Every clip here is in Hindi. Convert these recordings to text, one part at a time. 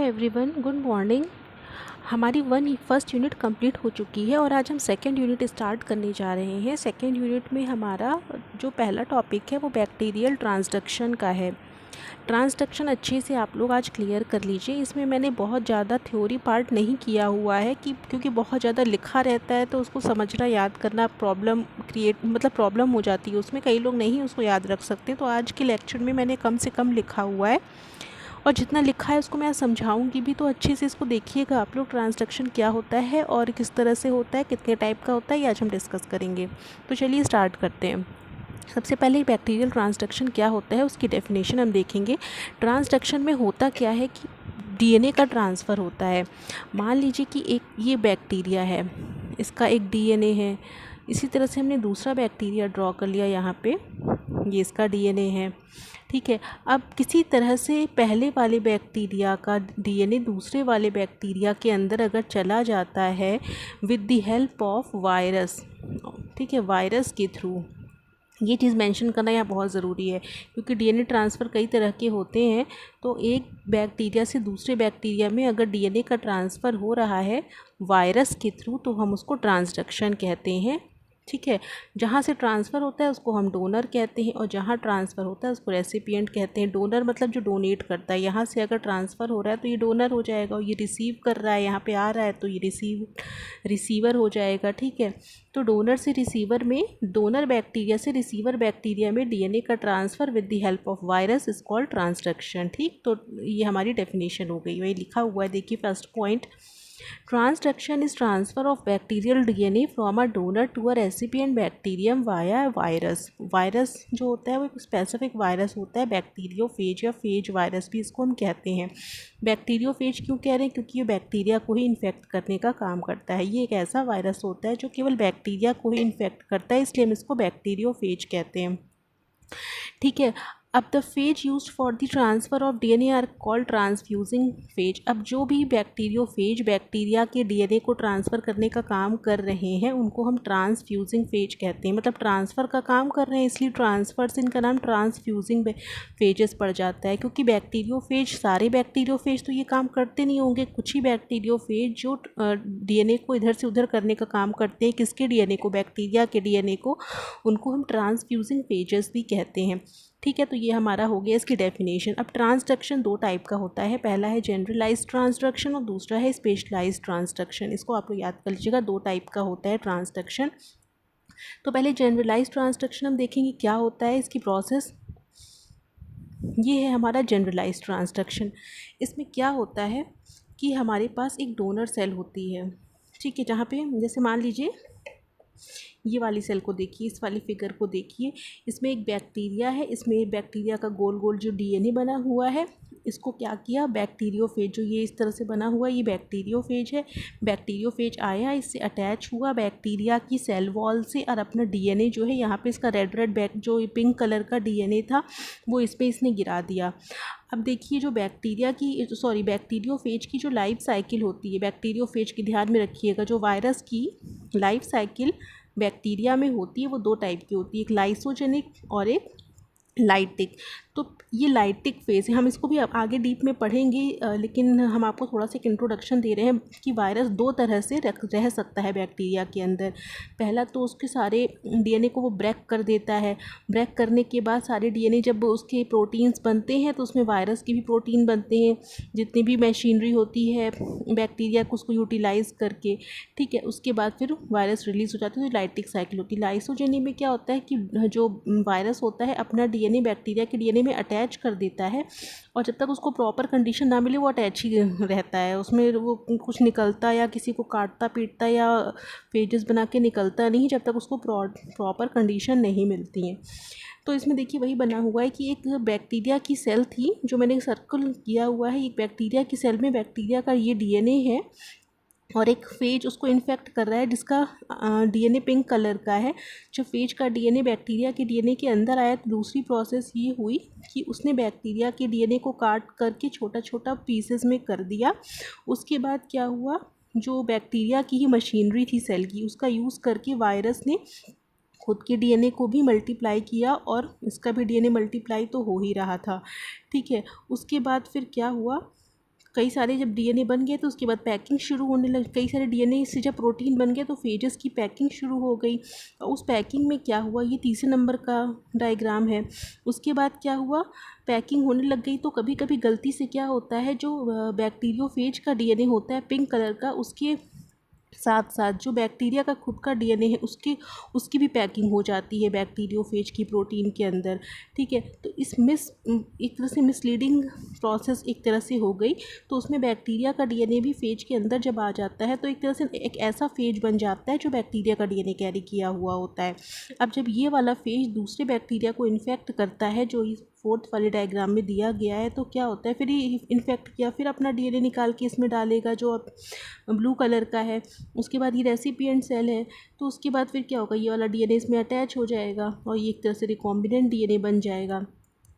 Everyone, good morning. हमारी फर्स्ट यूनिट कंप्लीट हो चुकी है और आज हम सेकेंड यूनिट स्टार्ट करने जा रहे हैं। सेकेंड यूनिट में हमारा जो पहला टॉपिक है वो बैक्टीरियल ट्रांसडक्शन का है। ट्रांसडक्शन अच्छे से आप लोग आज क्लियर कर लीजिए। इसमें मैंने बहुत ज़्यादा थ्योरी पार्ट नहीं किया हुआ है क्योंकि बहुत ज़्यादा लिखा रहता है तो उसको समझना याद करना प्रॉब्लम हो जाती है उसमें। कई लोग नहीं उसको याद रख सकते, तो आज के लेक्चर में मैंने कम से कम लिखा हुआ है और जितना लिखा है उसको मैं समझाऊंगी भी, तो अच्छे से इसको देखिएगा आप लोग। ट्रांसडक्शन क्या होता है और किस तरह से होता है, कितने टाइप का होता है, ये आज हम डिस्कस करेंगे। तो चलिए स्टार्ट करते हैं। सबसे पहले बैक्टीरियल ट्रांसडक्शन क्या होता है उसकी डेफिनेशन हम देखेंगे। ट्रांसडक्शन में होता क्या है कि डीएनए का ट्रांसफ़र होता है। मान लीजिए कि एक ये बैक्टीरिया है, इसका एक डीएनए है। इसी तरह से हमने दूसरा बैक्टीरिया ड्रॉ कर लिया यहाँ पे, ये इसका डीएनए है। ठीक है, अब किसी तरह से पहले वाले बैक्टीरिया का डीएनए दूसरे वाले बैक्टीरिया के अंदर अगर चला जाता है with the help of virus, ठीक है, वायरस के थ्रू, ये चीज़ मेंशन करना यहाँ बहुत ज़रूरी है क्योंकि डीएनए ट्रांसफ़र कई तरह के होते हैं। तो एक बैक्टीरिया से दूसरे बैक्टीरिया में अगर डीएनए का ट्रांसफ़र हो रहा है वायरस के थ्रू तो हम उसको ट्रांसडक्शन कहते हैं। ठीक है, जहाँ से ट्रांसफ़र होता है उसको हम डोनर कहते हैं और जहाँ ट्रांसफ़र होता है उसको रेसिपिएंट कहते हैं। डोनर मतलब जो डोनेट करता है, यहाँ से अगर ट्रांसफ़र हो रहा है तो ये डोनर हो जाएगा, और ये रिसीव कर रहा है, यहाँ पे आ रहा है तो ये रिसीवर हो जाएगा। ठीक है, तो डोनर से रिसीवर में, डोनर बैक्टीरिया से रिसीवर बैक्टीरिया में डीएनए का transfer with the help of virus is called transduction. ठीक, तो ये हमारी डेफिनेशन हो गई। वही लिखा हुआ है, देखिए first point, transduction is transfer of bacterial DNA from a donor to a recipient bacterium via virus. Virus जो होता है वो एक स्पेसिफिक वायरस होता है, बैक्टीरियोफेज या फेज वायरस भी इसको हम कहते हैं। बैक्टीरियोफेज क्यों कह रहे हैं? क्योंकि ये बैक्टीरिया को ही इन्फेक्ट करने का काम करता है। ये एक ऐसा वायरस होता है जो केवल बैक्टीरिया को ही इन्फेक्ट करता है, इसलिए हम इसको बैक्टीरियोफेज कहते हैं। ठीक है, अब the phage used for the transfer of DNA are called transfusing phage. अब जो भी बैक्टीरियोफेज बैक्टीरिया के डीएनए को ट्रांसफ़र करने का काम कर रहे हैं उनको हम ट्रांसफ्यूजिंग फेज कहते हैं। मतलब ट्रांसफ़र का काम कर रहे हैं इसलिए ट्रांसफ़र से इनका नाम ट्रांसफ्यूजिंग फेजेस पड़ जाता है। क्योंकि बैक्टीरियोफेज, सारे बैक्टीरियोफेज तो ये काम करते नहीं होंगे, कुछ ही बैक्टीरियोफेज जो डीएनए को इधर से उधर करने का काम करते हैं। किसके डीएनए को? बैक्टीरिया के डीएनए को। उनको हम ट्रांसफ्यूजिंग फेजेस भी कहते हैं। ठीक है, तो ये हमारा हो गया इसकी डेफिनेशन। अब ट्रांसडक्शन दो टाइप का होता है, पहला है जनरलाइज्ड ट्रांसडक्शन और दूसरा है स्पेशलाइज्ड ट्रांसडक्शन। इसको आप लोग याद कर लीजिएगा, दो टाइप का होता है ट्रांसडक्शन। तो पहले जनरलाइज्ड ट्रांसडक्शन हम देखेंगे क्या होता है, इसकी प्रोसेस। ये है हमारा जनरलाइज्ड ट्रांसडक्शन। इसमें क्या होता है कि हमारे पास एक डोनर सेल होती है, ठीक है, जहाँ पे जैसे मान लीजिए ये वाली सेल को देखिए, इस वाली फिगर को देखिए, इसमें एक बैक्टीरिया है, इसमें एक बैक्टीरिया का गोल गोल जो डीएनए बना हुआ है, इसको क्या किया, बैक्टीरियोफेज, जो ये इस तरह से बना हुआ है ये बैक्टीरियोफेज है। बैक्टीरियोफेज आया, इससे अटैच हुआ बैक्टीरिया की सेल वॉल से और अपना डीएनए जो है यहाँ पे इसका रेड रेड जो पिंक कलर का डीएनए था वो इस पर इसने गिरा दिया। अब देखिए जो बैक्टीरियोफेज की जो लाइफ साइकिल होती है, बैक्टीरियोफेज की ध्यान में रखिएगा, जो वायरस की लाइफ साइकिल बैक्टीरिया में होती है वो दो टाइप की होती है, एक लाइसोजेनिक और एक लाइटिक। तो ये लाइटिक फेज़ है, हम इसको भी आगे डीप में पढ़ेंगे, लेकिन हम आपको थोड़ा सा एक इंट्रोडक्शन दे रहे हैं कि वायरस दो तरह से रह सकता है बैक्टीरिया के अंदर। पहला तो उसके सारे डीएनए को वो ब्रेक कर देता है, ब्रेक करने के बाद सारे डीएनए जब उसके प्रोटीन्स बनते हैं तो उसमें वायरस के भी प्रोटीन बनते हैं, जितनी भी मशीनरी होती है बैक्टीरिया को उसको यूटिलाइज़ करके। ठीक है, उसके बाद फिर वायरस रिलीज़ हो जाता है, तो लाइटिक साइकिल होती है। लाइसोजेनी में क्या होता है कि जो वायरस होता है अपना डीएनए बैक्टीरिया के डीएनए में अटैच कर देता है, और जब तक उसको प्रॉपर कंडीशन ना मिले वो अटैच ही रहता है, उसमें वो कुछ निकलता या किसी को काटता पीटता या पेजेस बना के निकलता नहीं जब तक उसको प्रॉपर कंडीशन नहीं मिलती है। तो इसमें देखिए वही बना हुआ है कि एक बैक्टीरिया की सेल थी, जो मैंने सर्कल किया हुआ है, एक बैक्टीरिया की सेल में बैक्टीरिया का ये डीएनए है और एक फेज उसको इन्फेक्ट कर रहा है जिसका डीएनए पिंक कलर का है। जो फेज का डीएनए बैक्टीरिया के डीएनए के अंदर आया तो दूसरी प्रोसेस ये हुई कि उसने बैक्टीरिया के डीएनए को काट करके छोटा छोटा पीसेस में कर दिया। उसके बाद क्या हुआ, जो बैक्टीरिया की ही मशीनरी थी सेल की, उसका यूज़ करके वायरस ने खुद के डीएनए को भी मल्टीप्लाई किया और इसका भी डीएनए मल्टीप्लाई तो हो ही रहा था। ठीक है, उसके बाद फिर क्या हुआ, कई सारे जब डीएनए बन गए तो उसके बाद पैकिंग शुरू होने लगी, कई सारे डीएनए से जब प्रोटीन बन गए तो फेजेस की पैकिंग शुरू हो गई। और उस पैकिंग में क्या हुआ, ये तीसरे नंबर का डायग्राम है। उसके बाद क्या हुआ, पैकिंग होने लग गई तो कभी कभी गलती से क्या होता है, जो बैक्टीरियोफेज का डीएनए होता है पिंक कलर का, उसके साथ साथ जो बैक्टीरिया का खुद का डीएनए है उसकी भी पैकिंग हो जाती है बैक्टीरियोफेज की प्रोटीन के अंदर। ठीक है, तो एक तरह से मिसलीडिंग प्रोसेस एक तरह से हो गई। तो उसमें बैक्टीरिया का डीएनए भी फेज के अंदर जब आ जाता है तो एक तरह से एक ऐसा फेज बन जाता है जो बैक्टीरिया का डीएनए कैरी किया हुआ होता है। अब जब ये वाला फेज दूसरे बैक्टीरिया को इन्फेक्ट करता है, जो इस फोर्थ वाले डायग्राम में दिया गया है, तो क्या होता है, फिर ये इन्फेक्ट किया, फिर अपना डीएनए निकाल के इसमें डालेगा जो अब ब्लू कलर का है। उसके बाद ये रेसिपिएंट सेल है, तो उसके बाद फिर क्या होगा, ये वाला डीएनए इसमें अटैच हो जाएगा और ये एक तरह से रिकॉम्बिनेंट डीएनए बन जाएगा,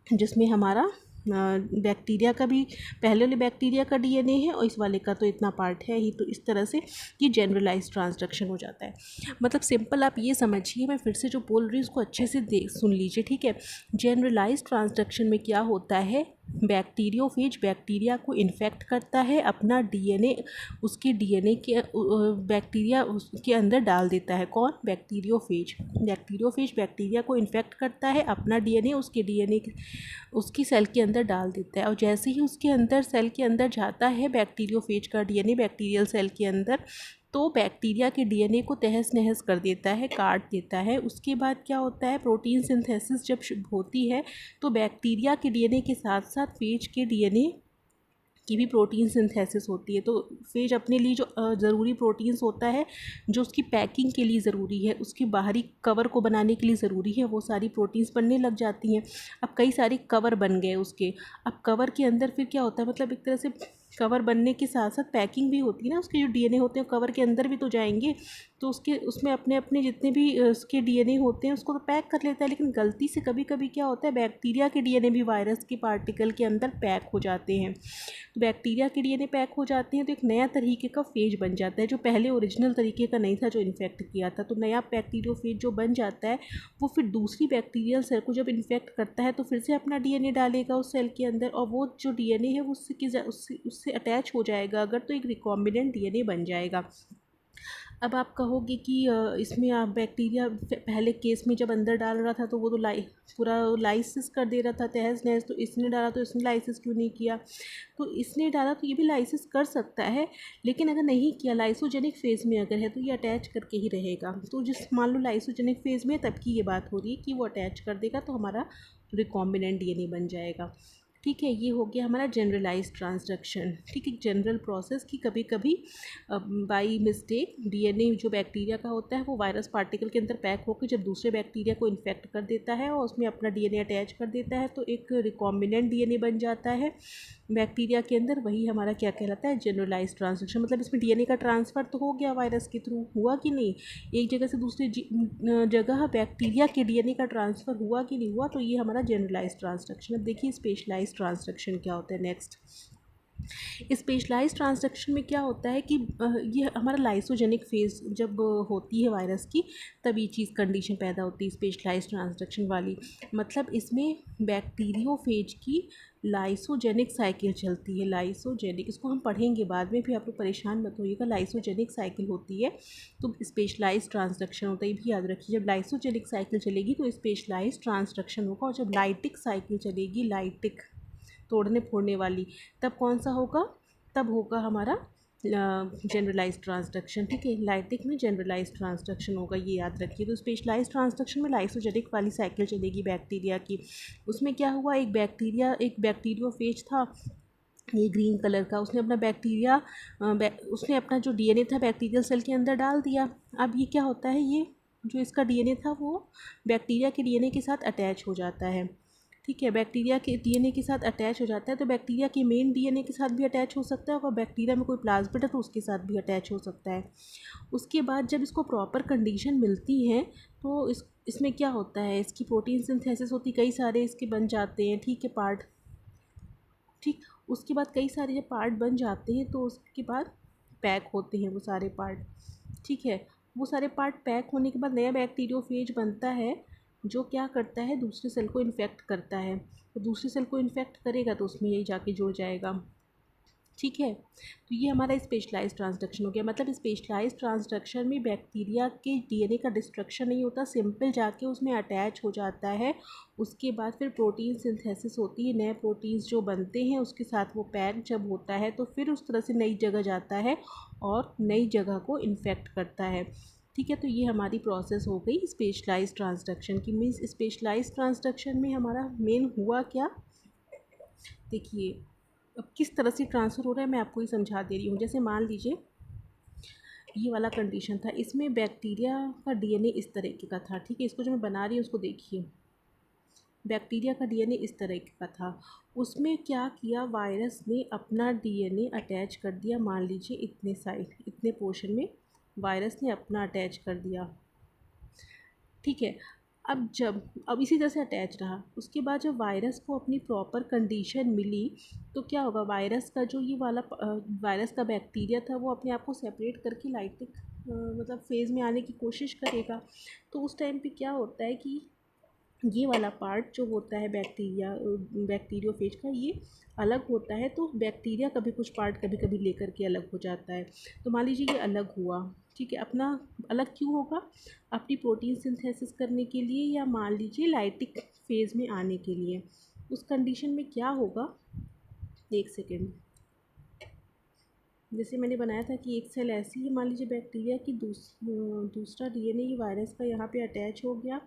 जिसमें हमारा बैक्टीरिया का भी, पहले वाले बैक्टीरिया का डीएनए है और इस वाले का तो इतना पार्ट है ही। तो इस तरह से ये जनरलाइज ट्रांसडक्शन हो जाता है। मतलब सिंपल आप ये समझिए, मैं फिर से जो बोल रही हूँ उसको अच्छे से सुन लीजिए। ठीक है, जनरलाइज ट्रांसडक्शन में क्या होता है, बैक्टीरियोफेज बैक्टीरिया को इन्फेक्ट करता है, अपना डीएनए उसके डीएनए के बैक्टीरिया के अंदर डाल देता है। कौन, बैक्टीरियोफेज बैक्टीरिया को इन्फेक्ट करता है, अपना डीएनए उसके डीएनए उसकी सेल के अंदर डाल देता है। और जैसे ही उसके अंदर सेल के अंदर जाता है बैक्टीरियोफेज का डीएनए बैक्टीरियल सेल के अंदर, तो बैक्टीरिया के डीएनए को तहस नहस कर देता है, काट देता है। उसके बाद क्या होता है, प्रोटीन सिंथेसिस जब होती है तो बैक्टीरिया के डीएनए के साथ साथ फेज के डीएनए की भी प्रोटीन सिंथेसिस होती है। तो फेज अपने लिए जो ज़रूरी प्रोटीन्स होता है, जो उसकी पैकिंग के लिए ज़रूरी है, उसकी बाहरी कवर को बनाने के लिए ज़रूरी है, वो सारी प्रोटीन्स बनने लग जाती हैं। अब कई सारे कवर बन गए उसके, अब कवर के अंदर फिर क्या होता है, मतलब एक तरह से कवर बनने के साथ साथ पैकिंग भी होती है ना, उसके जो डीएनए होते हैं कवर के अंदर भी तो जाएंगे, तो उसमें अपने अपने जितने भी उसके डीएनए होते हैं उसको तो पैक कर लेता है। लेकिन गलती से कभी कभी क्या होता है, बैक्टीरिया के डीएनए भी वायरस के पार्टिकल के अंदर पैक हो जाते हैं। तो बैक्टीरिया के डीएनए पैक हो जाते हैं तो एक नया तरीके का फेज बन जाता है, जो पहले ओरिजिनल तरीके का नहीं था जो इन्फेक्ट किया था। तो नया बैक्टीरियोफेज जो बन जाता है वो फिर दूसरी बैक्टीरियल सेल को जब इन्फेक्ट करता है तो फिर से अपना डीएनए डालेगा उस सेल के अंदर, और वो जो डीएनए है वो उससे अटैच हो जाएगा अगर, तो एक रिकॉम्बिनेंट डीएनए बन जाएगा। अब आप कहोगे कि इसमें आप बैक्टीरिया पहले केस में जब अंदर डाल रहा था तो वो तो पूरा लाइसिस कर दे रहा था, तहस नहस, तो इसने डाला तो इसने लाइसिस क्यों नहीं किया। तो इसने डाला तो ये भी लाइसिस कर सकता है, लेकिन अगर नहीं किया, लाइसोजेनिक फेज़ में अगर है तो ये अटैच करके ही रहेगा। तो जिस मान लो लाइसोजेनिक फेज़ में तब की ये बात हो रही है कि वो अटैच कर देगा तो हमारा रिकॉम्बिनेंट डीएनए बन जाएगा। ठीक है, ये हो गया हमारा जनरलाइज ट्रांसडक्शन। ठीक है, जनरल प्रोसेस की कभी कभी बाई मिस्टेक डीएनए जो बैक्टीरिया का होता है वो वायरस पार्टिकल के अंदर पैक होकर जब दूसरे बैक्टीरिया को इन्फेक्ट कर देता है और उसमें अपना डीएनए अटैच कर देता है तो एक रिकॉम्बिनेंट डीएनए बन जाता है बैक्टीरिया के अंदर। वही हमारा क्या कहलाता है, जनरलाइज ट्रांसडक्शन। मतलब इसमें डीएनए का ट्रांसफ़र तो हो गया वायरस के थ्रू, हुआ कि नहीं, एक जगह से दूसरी जगह बैक्टीरिया के डीएनए का ट्रांसफ़र हुआ कि नहीं हुआ, तो ये हमारा जनरलाइज ट्रांसडक्शन। अब देखिए स्पेशलाइज ट्रांसडक्शन क्या होता है नेक्स्ट। स्पेशलाइज ट्रांसडक्शन में क्या होता है कि ये हमारा लाइसोजेनिक फेज जब होती है वायरस की, तब ये चीज़ कंडीशन पैदा होती है स्पेशलाइज ट्रांसडक्शन वाली। मतलब इसमें बैक्टीरियोफेज की लाइसोजेनिक साइकिल चलती है। लाइसोजेनिक, इसको हम पढ़ेंगे बाद में, भी आप लोग परेशान मत होइएगा। लाइसोजेनिक साइकिल होती है तो स्पेशलाइज ट्रांसडक्शन होता है, ये भी याद रखिए। जब लाइसोजेनिक साइकिल चलेगी तो स्पेशलाइज ट्रांसडक्शन होगा, और जब लाइटिक साइकिल चलेगी, लाइटिक तोड़ने फोड़ने वाली, तब कौन सा होगा, तब होगा हमारा जनरलाइज ट्रांसडक्शन। ठीक है, लाइटिक में जनरलाइज ट्रांसडक्शन होगा, ये याद रखिए। तो स्पेशलाइज ट्रांसडक्शन में लाइसोजेनिक वाली साइकिल चलेगी बैक्टीरिया की। उसमें क्या हुआ, एक बैक्टीरियोफेज था, ये ग्रीन कलर का, उसने अपना जो डीएनए था बैक्टीरियल सेल के अंदर डाल दिया। अब ये क्या होता है, ये जो इसका डीएनए था वो बैक्टीरिया के डीएनए के साथ अटैच हो जाता है। ठीक है, बैक्टीरिया के डीएनए के साथ अटैच हो जाता है, तो बैक्टीरिया के मेन डीएनए के साथ भी अटैच हो सकता है, और बैक्टीरिया में कोई प्लाज्मिड है तो उसके साथ भी अटैच हो सकता है। उसके बाद जब इसको प्रॉपर कंडीशन मिलती है तो इसमें क्या होता है, इसकी प्रोटीन सिंथेसिस होती, कई सारे इसके बन जाते हैं। ठीक है, पार्ट। ठीक, उसके बाद कई सारे जब पार्ट बन जाते हैं तो उसके बाद पैक होते हैं वो सारे पार्ट। ठीक है, वो सारे पार्ट पैक होने के बाद नया बैक्टीरियोफेज बनता है, जो क्या करता है, दूसरे सेल को इन्फेक्ट करता है। तो दूसरे सेल को इन्फेक्ट करेगा तो उसमें यही जाके जुड़ जाएगा। ठीक है। तो ये हमारा स्पेशलाइज्ड ट्रांसडक्शन हो गया। मतलब स्पेशलाइज्ड ट्रांसडक्शन में बैक्टीरिया के डीएनए का डिस्ट्रक्शन नहीं होता, सिंपल जाके उसमें अटैच हो जाता है। उसके बाद फिर प्रोटीन सिंथेसिस होती है, नए प्रोटीन्स जो बनते हैं उसके साथ वो पैक जब होता है तो फिर उस तरह से नई जगह जाता है और नई जगह को इन्फेक्ट करता है। ठीक है, तो ये हमारी प्रोसेस हो गई स्पेशलाइज्ड ट्रांसडक्शन की। मीन्स स्पेशलाइज्ड ट्रांसडक्शन में हमारा मेन हुआ क्या, देखिए अब किस तरह से ट्रांसफ़र हो रहा है मैं आपको ही समझा दे रही हूँ। जैसे मान लीजिए ये वाला कंडीशन था, इसमें बैक्टीरिया का डीएनए इस तरीके का था। ठीक है, इसको जो मैं बना रही हूँ उसको देखिए, बैक्टीरिया का डीएनए इस तरह का था। उसमें क्या किया, वायरस ने अपना डीएनए अटैच कर दिया। मान लीजिए इतने साइड, इतने पोर्शन में वायरस ने अपना अटैच कर दिया। ठीक है, अब इसी तरह से अटैच रहा। उसके बाद जब वायरस को अपनी प्रॉपर कंडीशन मिली तो क्या होगा, वायरस का जो ये वाला वायरस का बैक्टीरिया था वो अपने आप को सेपरेट करके लाइटिक मतलब फेज़ में आने की कोशिश करेगा। तो उस टाइम पे क्या होता है कि ये वाला पार्ट जो होता है बैक्टीरियोफेज का, ये अलग होता है। तो बैक्टीरिया कभी कुछ पार्ट कभी कभी लेकर के अलग हो जाता है। तो मान लीजिए ये अलग हुआ, ठीक है, अपना अलग क्यों होगा, अपनी प्रोटीन सिंथेसिस करने के लिए या मान लीजिए लाइटिक फेज़ में आने के लिए। उस कंडीशन में क्या होगा, एक सेकेंड, जैसे मैंने बनाया था कि एक सेल ऐसी है, मान लीजिए बैक्टीरिया की दूसरा डीएनए ये वायरस का यहाँ पे अटैच हो गया।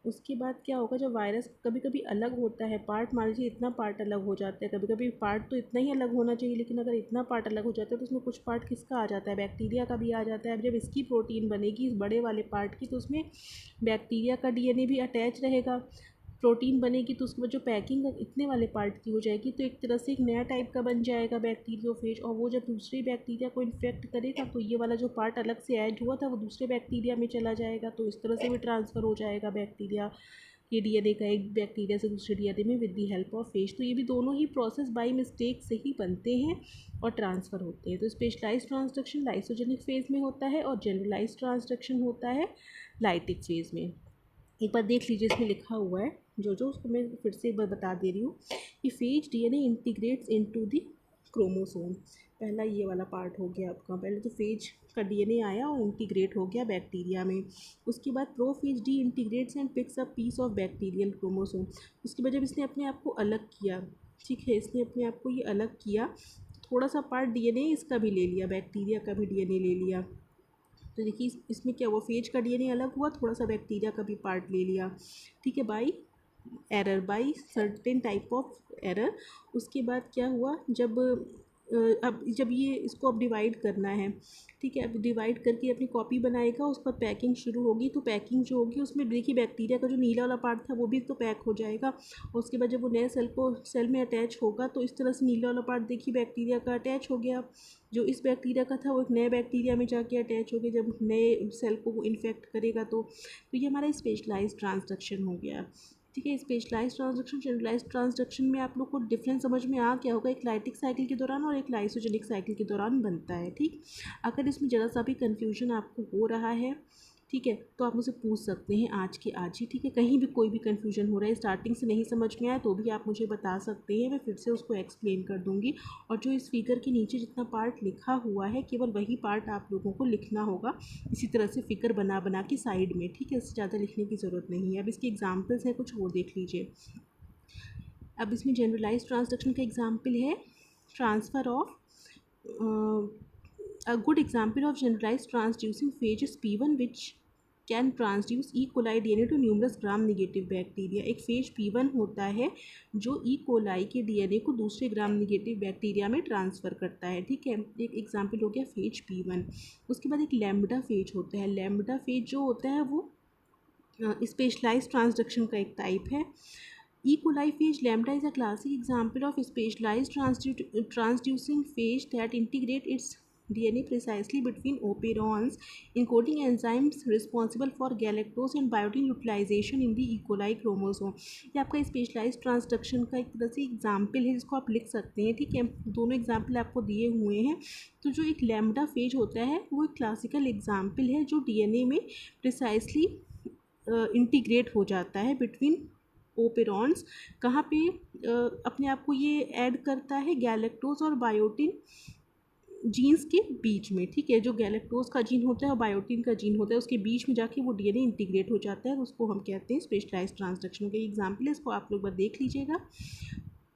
उसके बाद क्या होगा, जब वायरस कभी कभी अलग होता है पार्ट, मान लीजिए इतना पार्ट अलग हो जाता है, कभी कभी पार्ट तो इतना ही अलग होना चाहिए लेकिन अगर इतना पार्ट अलग हो जाता है तो उसमें कुछ पार्ट किसका आ जाता है, बैक्टीरिया का भी आ जाता है। अब जब इसकी प्रोटीन बनेगी इस बड़े वाले पार्ट की तो उसमें बैक्टीरिया का डीएनए भी अटैच रहेगा। प्रोटीन बनेगी तो उसके बाद जो पैकिंग इतने वाले पार्ट की हो जाएगी तो एक तरह से एक नया टाइप का बन जाएगा बैक्टीरियोफेज। और वो जब दूसरे बैक्टीरिया को इन्फेक्ट करेगा तो ये वाला जो पार्ट अलग से ऐड हुआ था वो दूसरे बैक्टीरिया में चला जाएगा। तो इस तरह से भी ट्रांसफ़र हो जाएगा बैक्टीरिया के डीएनए का एक बैक्टीरिया से दूसरे डीएनए में with the help of phase. तो ये भी दोनों ही प्रोसेस बाई मिस्टेक से ही बनते हैं और ट्रांसफ़र होते हैं। तो स्पेशलाइज्ड ट्रांसडक्शन लाइसोजेनिक फेज़ में होता है और जनरलाइज्ड ट्रांसडक्शन होता है लाइटिक फेज़ में। एक बार देख लीजिए, इसमें लिखा हुआ है जो उसको मैं फिर से एक बार बता दे रही हूँ कि phase DNA integrates into the chromosome. पहला ये वाला पार्ट हो गया आपका, पहले तो फेज का डीएनए आया और इंटीग्रेट हो गया बैक्टीरिया में। उसके बाद prophage de integrates and picks a piece of bacterial chromosome. उसके बाद जब इसने अपने आप को अलग किया, ठीक है, इसने अपने आप को ये अलग किया, थोड़ा सा पार्ट डीएनए इसका भी ले लिया, बैक्टीरिया का भी डीएनए ले लिया। तो देखिए इसमें क्या हुआ, फेज का डीएनए अलग हुआ, थोड़ा सा बैक्टीरिया का भी पार्ट ले लिया। ठीक है, by error, by certain type of error. उसके बाद क्या हुआ, अब जब ये इसको अब डिवाइड करना है, ठीक है, अब डिवाइड करके अपनी कॉपी बनाएगा, उस पर पैकिंग शुरू होगी। तो पैकिंग जो होगी उसमें देखिए बैक्टीरिया का जो नीला वाला पार्ट था वो भी तो पैक हो जाएगा। और उसके बाद जब वो नए सेल में अटैच होगा तो इस तरह से नीला वाला पार्ट देखिए बैक्टीरिया का अटैच हो गया। जो इस बैक्टीरिया का था वो एक नए बैक्टीरिया में जाके अटैच हो गया जब नए सेल को वो इन्फेक्ट करेगा। तो ये हमारा स्पेशलाइज्ड ट्रांसडक्शन हो गया। ठीक है, स्पेशलाइज्ड ट्रांसडक्शन जनरलाइज्ड ट्रांसडक्शन में आप लोग को डिफरेंस समझ में आ गया होगा, एक लाइटिक साइकिल के दौरान और एक लाइसोजेनिक साइकिल के दौरान बनता है। ठीक, अगर इसमें ज़रा सा भी कन्फ्यूजन आपको हो रहा है, ठीक है, तो आप मुझसे पूछ सकते हैं आज के आज ही। ठीक है, कहीं भी कोई भी कन्फ्यूजन हो रहा है, स्टार्टिंग से नहीं समझ में आया तो भी आप मुझे बता सकते हैं, मैं फिर से उसको एक्सप्लेन कर दूँगी। और जो इस फिगर के नीचे जितना पार्ट लिखा हुआ है केवल वही पार्ट आप लोगों को लिखना होगा, इसी तरह से फिगर बना बना के साइड में। ठीक है, इससे ज़्यादा लिखने की ज़रूरत नहीं है। अब इसके एग्जाम्पल्स हैं कुछ, वो देख लीजिए। अब इसमें जनरलाइज ट्रांसडक्शन का एग्जाम्पल है transfer of a good example of generalized transducing phage is P1 which can transduce E. coli DNA to numerous gram negative bacteria। एक फेज P1 होता है जो E. coli के DNA को दूसरे ग्राम निगेटिव बैक्टीरिया में ट्रांसफ़र करता है। ठीक है, एक एग्जाम्पल हो गया फेज P1। उसके बाद एक लैम्बडा फेज होता है। लैम्बडा फेज जो होता है वो स्पेशलाइज्ड ट्रांसडक्शन का एक टाइप है। E. coli phage lambda is a classic example of specialized transducing phage that integrate its DNA precisely between operons, encoding enzymes responsible for galactose and biotin utilization in the E. coli chromosome। ये आपका स्पेशलाइज्ड ट्रांसडक्शन का एक तरह से एग्जाम्पल है जिसको आप लिख सकते हैं। ठीक है, दोनों एग्जाम्पल आपको दिए हुए हैं। तो जो एक लैम्बडा फेज होता है वो एक क्लासिकल एग्जाम्पल है जो DNA में प्रिसाइसली इंटीग्रेट हो जाता है बिटवीन ओपेरॉन्स कहाँ पे अपने आप को ये ऐड करता है, गैलेक्टोज और बायोटिन जीन्स के बीच में, ठीक है। जो गैलेक्टोज का जीन होता है और बायोटिन का जीन होता है उसके बीच में जाके वो डीएनए इंटीग्रेट हो जाता है, उसको हम कहते हैं स्पेशलाइज्ड ट्रांसडक्शन का एग्जाम्पल है, इसको आप लोग बार देख लीजिएगा।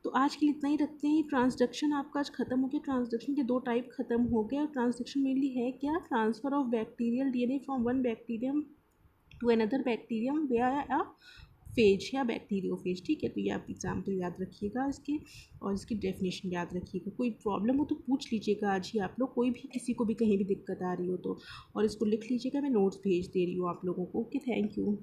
तो आज के लिए इतना ही रखते हैं। ट्रांसडक्शन आपका आज खत्म हो गया। ट्रांसडक्शन के दो टाइप खत्म हो गए। और ट्रांसडक्शन मेनली है क्या, transfer of bacterial DNA from one bacterium to another bacterium via a phage या बैक्टीरियोफेज, ठीक है। तो ये आप एग्जाम्पल याद रखिएगा इसके, और इसकी डेफिनेशन याद रखिएगा। कोई प्रॉब्लम हो तो पूछ लीजिएगा आज ही आप लोग, कोई भी किसी को भी कहीं भी दिक्कत आ रही हो तो, और इसको लिख लीजिएगा, मैं नोट्स भेज दे रही हूँ आप लोगों को। Okay, thank you.